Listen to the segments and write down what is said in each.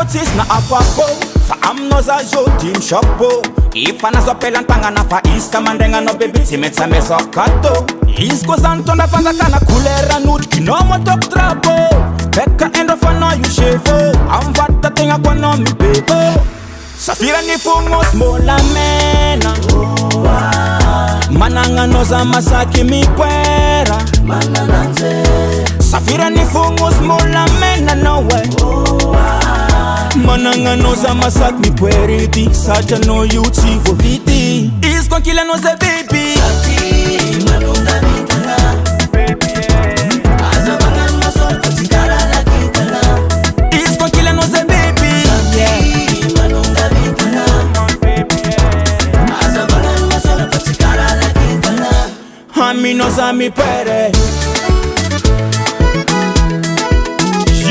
artist na afapo fa amno za jodi mshopo ifana zopela ntanga na fa iska mandenga no baby timetsa mesokato isko zantonda fanga kana kulera nut kinomo top trapo beka endo fano you shefo amvata tenga kwa no mi bebo Safira ni fungos mola mena Mananga noza masaki mikwera Safira ni fungos mola mena no way Mananga noza masaki mikweriti Sacha no yuti for viti Isko kila noza baby Saki manunga vitana Azabangan masol katikara la kitana Isko kila noza baby Saki manunga vitana Azabangan masol katikara la kitana Hami noza mi pere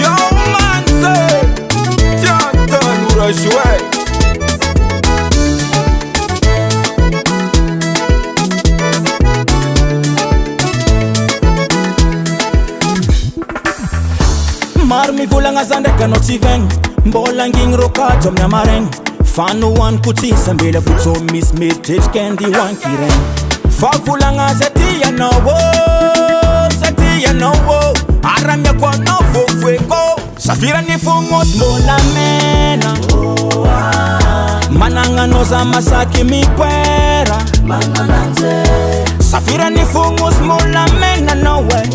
Yo man say Tianta nura jouer Marmi vulanga zandeka no tiveng Mbola nging roka jom nyamareng Fano wan kuti sambele puto miss me titch candy wan kireng Fa vulanga zeti no wo Aramya kwa no fuego Safira ni fungos mbola mena Mananga noza masaki mikwera Safira ni fungos mbola mena no way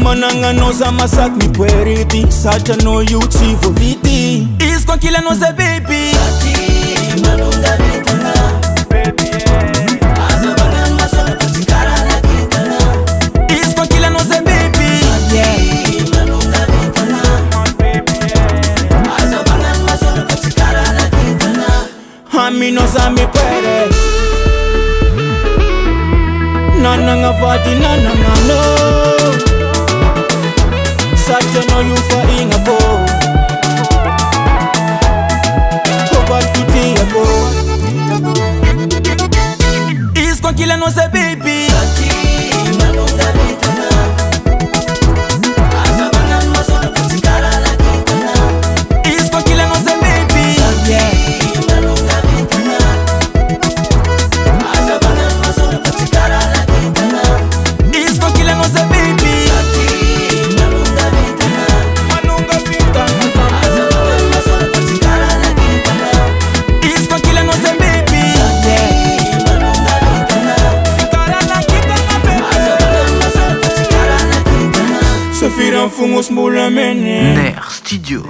Mananga noza masak mi pueriti Sacha no yuti for viti Isko kila noza baby Saki manunga vitana Azabangan masol katikara la kitana Isko kila noza baby Saki manunga vitana Azabangan masol katikara la kitana Hami noza mi puere Nananga vati nananga no Sacha no you for inga bo Hopa tuti ya bo Isko kila noza baby Saki manunga vitana Azabangan masol katikara la kitana Isko kila noza baby Saki manunga vitana Azabangan masol katikara la kitana Isko kila noza baby Saki manunga vitana Manunga vitana Azabangan masol katikara la kitana Isko kila noza baby Manunga vitana Kara la kitana baby Azabangan masol katikara la kitana Safira fungos mula mene Ner Studio.